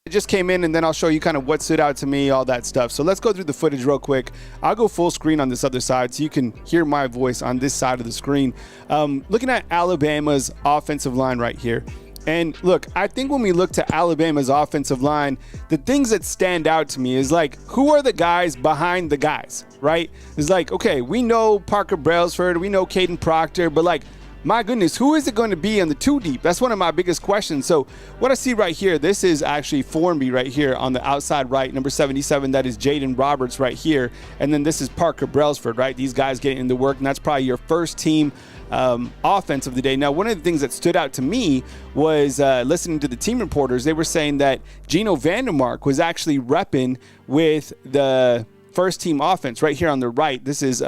just came in, and then I'll show you kind of what stood out to me, all that stuff. So let's go through the footage real quick. I'll go full screen on this other side so you can hear my voice on this side of the screen. Looking at Alabama's offensive line right here. And look, I think when we look to Alabama's offensive line, the things that stand out to me is like, who are the guys behind the guys, right? It's like, okay, we know Parker Brailsford, we know Caden Proctor, but like, my goodness, who is it going to be in the two deep? That's one of my biggest questions. So what I see right here, this is actually Formby right here on the outside right, number 77. That is Jaden Roberts right here. And then this is Parker Brailsford, right? These guys getting into work, and that's probably your first team offense of the day. Now, one of the things that stood out to me was listening to the team reporters. They were saying that Geno Vandermark was actually repping with the first team offense right here on the right. This is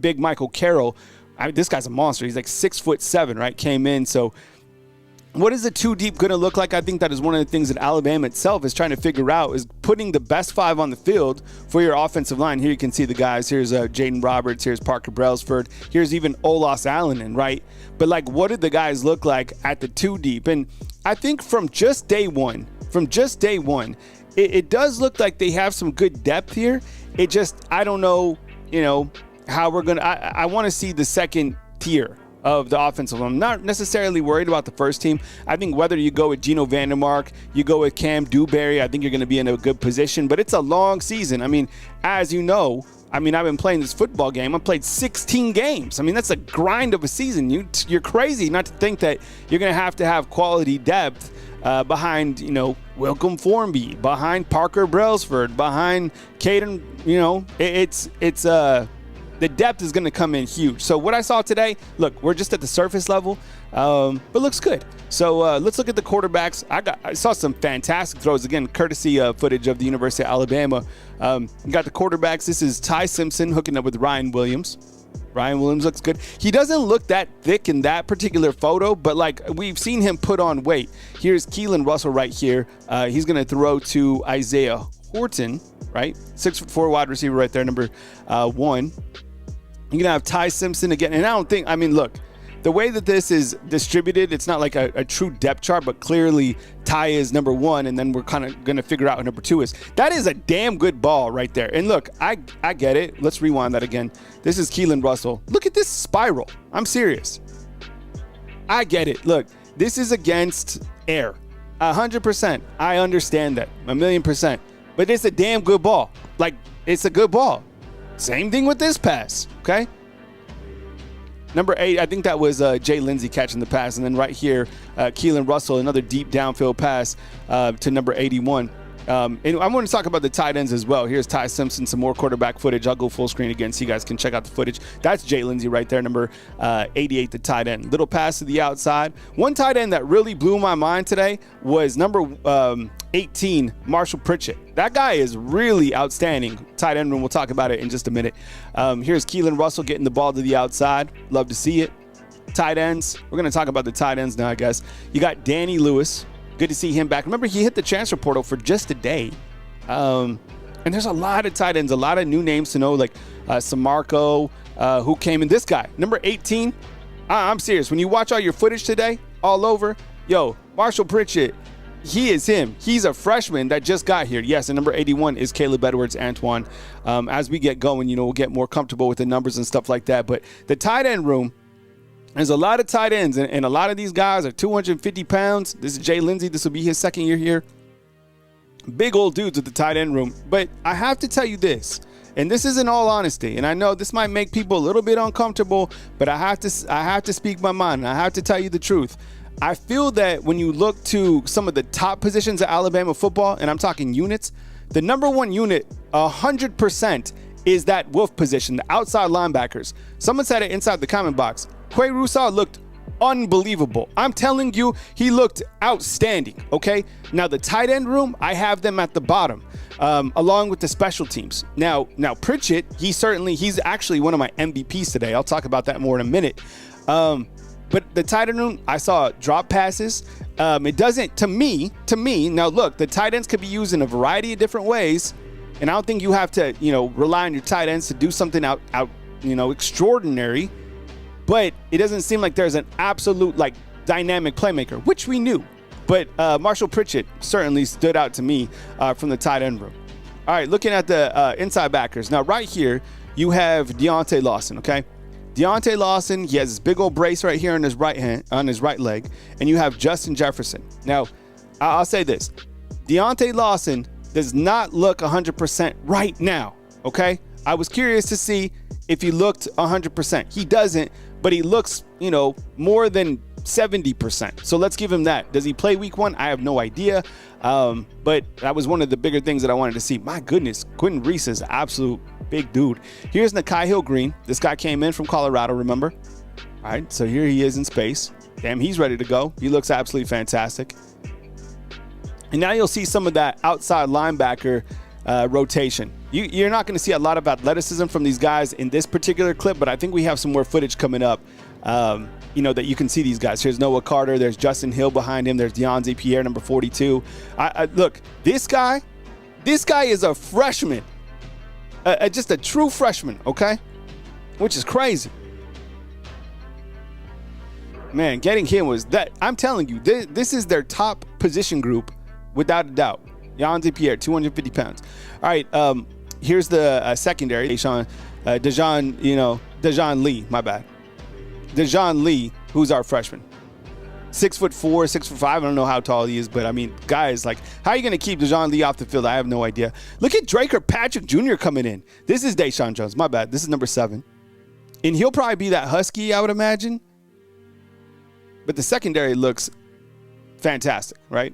big Michael Carroll. This guy's a monster. He's like 6'7", right? Came in. So what is the two deep going to look like? I think that is one of the things that Alabama itself is trying to figure out, is putting the best five on the field for your offensive line. Here you can see the guys. Here's Jaden Roberts. Here's Parker Brailsford. Here's even Olas Allen, right? But like, what did the guys look like at the two deep? And I think from just day one, it does look like they have some good depth here. It just, I don't know, how we're going to, I want to see the second tier of the offensive line. I'm not necessarily worried about the first team. I think whether you go with Geno Vandermark, you go with Cam Dewberry, I think you're going to be in a good position. But it's a long season. I mean, as you know, I've been playing this football game. I played 16 games. I mean, that's a grind of a season. You're crazy not to think that you're going to have quality depth behind, Welcome Formby, behind Parker Brailsford, behind Caden. It's the depth is going to come in huge. So what I saw today, look, we're just at the surface level, but looks good. So let's look at the quarterbacks. I saw some fantastic throws, again, courtesy footage of the University of Alabama. You got the quarterbacks. This is Ty Simpson hooking up with Ryan Williams. Ryan Williams looks good. He doesn't look that thick in that particular photo, but like, we've seen him put on weight. Here's Keelon Russell right here. He's going to throw to Isaiah Horton, right? 6'4" wide receiver right there, number 1. You're going to have Ty Simpson again. And I don't think, look, the way that this is distributed, it's not like a true depth chart, but clearly Ty is number 1, and then we're kind of going to figure out who number 2 is. That is a damn good ball right there. And look, I get it. Let's rewind that again. This is Keelon Russell. Look at this spiral. I'm serious. I get it. Look, this is against air. 100%. I understand that. 1,000,000%. But it's a damn good ball. Like, it's a good ball. Same thing with this pass, okay? Number 8, I think that was Jay Lindsey catching the pass. And then right here, Keelon Russell, another deep downfield pass to number 81. And I want to talk about the tight ends as well. Here's Ty Simpson, some more quarterback footage. I'll go full screen again so you guys can check out the footage. That's Jay Lindsey right there, number 88, the tight end. Little pass to the outside. One tight end that really blew my mind today was number 18, Marshall Pritchett. That guy is really outstanding. Tight end room, we'll talk about it in just a minute. Here's Keelon Russell getting the ball to the outside. Love to see it. Tight ends. We're going to talk about the tight ends now, I guess. You got Danny Lewis. Good to see him back. Remember, he hit the transfer portal for just a day. And there's a lot of tight ends, a lot of new names to know, like Samarco, who came in. This guy, number 18. I'm serious. When you watch all your footage today, all over, Marshall Pritchett, he is him. He's a freshman that just got here. Yes, and number 81 is Caleb Edwards Antoine. As we get going, we'll get more comfortable with the numbers and stuff like that. But the tight end room, there's a lot of tight ends, and a lot of these guys are 250 pounds. This is Jay Lindsey. This will be his second year here. Big old dudes with the tight end room. But I have to tell you this, and this is in all honesty, and I know this might make people a little bit uncomfortable, but I have to speak my mind. I have to tell you the truth. I feel that when you look to some of the top positions of Alabama football, and I'm talking units, the number 1 unit, 100%, is that wolf position, the outside linebackers. Someone said it inside the comment box. Quay Rusau looked unbelievable. I'm telling you, he looked outstanding, okay? Now, the tight end room, I have them at the bottom, along with the special teams. Now Pritchett, he's actually one of my MVPs today. I'll talk about that more in a minute. But the tight end room, I saw drop passes. It doesn't, to me, now look, the tight ends could be used in a variety of different ways, and I don't think you have to, rely on your tight ends to do something out extraordinary. But it doesn't seem like there's an absolute, dynamic playmaker, which we knew. But Marshall Pritchett certainly stood out to me from the tight end room. All right, looking at the inside backers. Now, right here, you have Deontae Lawson, okay? Deontae Lawson, he has this big old brace right here on his right hand, on his right leg, and you have Justin Jefferson. Now, I'll say this. Deontae Lawson does not look 100% right now, okay? I was curious to see if he looked 100%. He doesn't, but he looks, more than 70%. So let's give him that. Does he play week 1? I have no idea. But that was one of the bigger things that I wanted to see. My goodness, Quentin Reese is an absolute big dude. Here's Nakai Hill-Green. This guy came in from Colorado, remember? All right, so here he is in space. Damn, he's ready to go. He looks absolutely fantastic. And now you'll see some of that outside linebacker rotation. You're not going to see a lot of athleticism from these guys in this particular clip, but I think we have some more footage coming up, that you can see these guys. Here's Noah Carter. There's Justin Hill behind him. There's Deonze Pierre, number 42. Look, this guy is a freshman, just a true freshman, okay? Which is crazy. Man, getting him was that. I'm telling you, this is their top position group without a doubt. Deonze Pierre, 250 pounds. All right, here's the secondary. Dejon Lee, my bad. Dejon Lee, who's our freshman. 6'4", 6'5". I don't know how tall he is, but I mean, guys, like, how are you going to keep Dejon Lee off the field? I have no idea. Look at Draker Patrick Jr. coming in. This is Deshaun Jones. My bad. This is number 7. And he'll probably be that husky, I would imagine. But the secondary looks fantastic, right?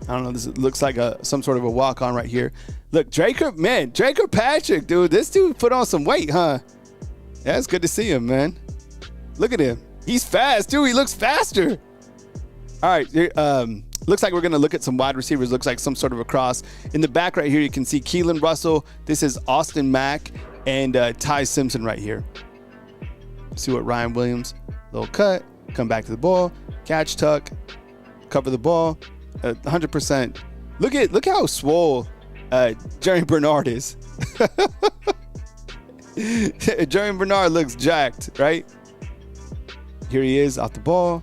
I don't know. This looks like some sort of a walk-on right here. Look, Draker Patrick, dude. This dude put on some weight, huh? Yeah, it's good to see him, man. Look at him. He's fast, too. He looks faster. All right. Looks like we're going to look at some wide receivers. Looks like some sort of a cross. In the back right here, you can see Keelon Russell. This is Austin Mack and Ty Simpson right here. See what Ryan Williams. Little cut. Come back to the ball. Catch, tuck. Cover the ball. 100%. Look how swole Jerry Bernard is. Jerry Bernard looks jacked, right? Here he is off the ball.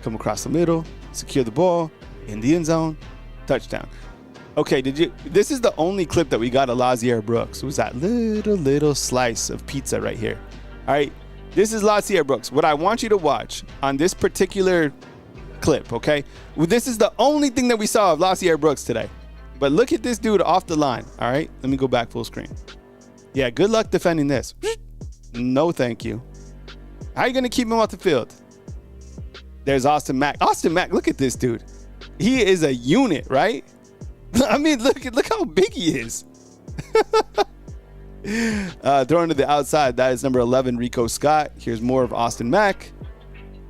Come across the middle. Secure the ball. In the end zone. Touchdown. Okay, this is the only clip that we got of Lazier Brooks. It was that little slice of pizza right here. All right. This is Lazier Brooks. What I want you to watch on this particular clip, okay? Well, this is the only thing that we saw of Lazier Brooks today. But look at this dude off the line, all right? Let me go back full screen. Yeah, good luck defending this. No, thank you. How are you going to keep him off the field? There's Austin Mack. Austin Mack, look at this dude. He is a unit, right? I mean, look how big he is. Throwing to the outside, that is number 11, Rico Scott. Here's more of Austin Mack.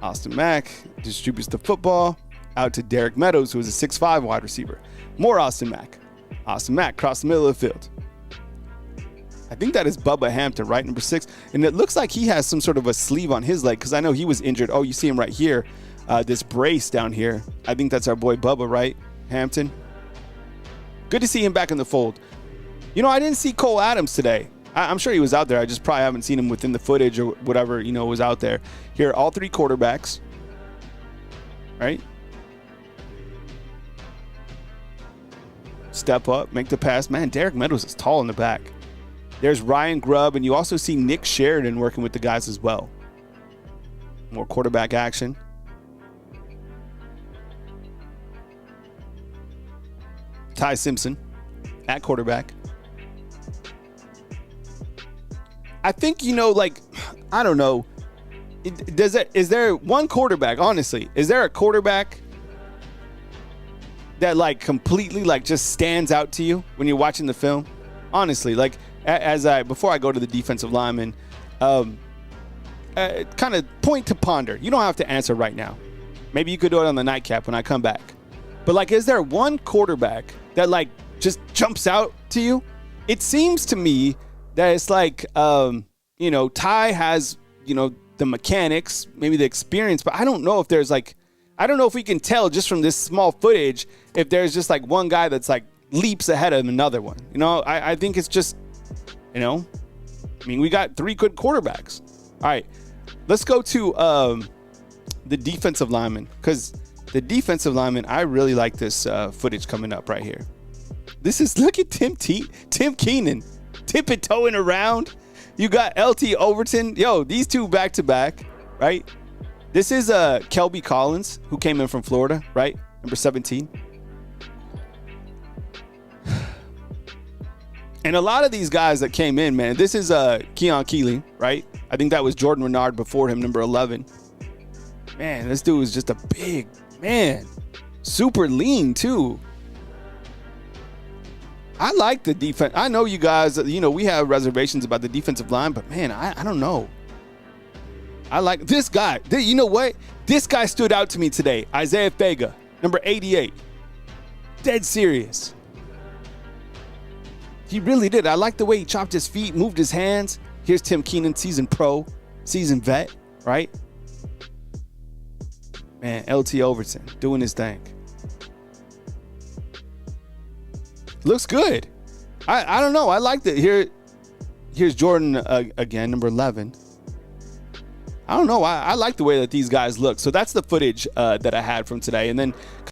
Austin Mack distributes the football out to Derek Meadows, who is a 6'5" wide receiver. More Austin Mack. Austin Mack across the middle of the field. I think that is Bubba Hampton, right? Number 6. And it looks like he has some sort of a sleeve on his leg because I know he was injured. Oh, you see him right here. This brace down here. I think that's our boy Bubba, right? Hampton. Good to see him back in the fold. I didn't see Cole Adams today. I'm sure he was out there. I just probably haven't seen him within the footage or whatever, was out there. Here, all 3 quarterbacks. Right? Step up, make the pass. Man, Derek Meadows is tall in the back. There's Ryan Grubb, and you also see Nick Sheridan working with the guys as well. More quarterback action. Ty Simpson at quarterback. I think, I don't know. Is there one quarterback, honestly? Is there a quarterback that completely just stands out to you when you're watching the film? Honestly, before I go to the defensive lineman, kind of point to ponder. You don't have to answer right now. Maybe you could do it on the nightcap when I come back. But is there one quarterback that just jumps out to you? It seems to me that it's Ty has, the mechanics, maybe the experience, but I don't know if there's I don't know if we can tell just from this small footage if there's just one guy that's leaps ahead of another one. I think it's just, we got 3 good quarterbacks. All right, let's go to the defensive lineman, because the defensive lineman, I really like this footage coming up right here. Look at Tim Keenan tip-toeing around. You got LT Overton. Yo, these two back-to-back, right? This is Kelby Collins, who came in from Florida, right? Number 17. And a lot of these guys that came in, man, this is Keelon, right? I think that was Jordan Renard before him, number 11. Man, this dude is just a big man. Super lean, too. I like the defense. I know you guys, we have reservations about the defensive line, but, man, I don't know. I like this guy. You know what? This guy stood out to me today. Isaiah Fega, number 88. Dead serious. He really did. I like the way he chopped his feet, moved his hands. Here's Tim Keenan, seasoned pro, seasoned vet, right? Man, LT Overton doing his thing. Looks good. I don't know. I liked it. Here's Jordan again, number 11. I don't know. I like the way that these guys look. So that's the footage that I had from today. And then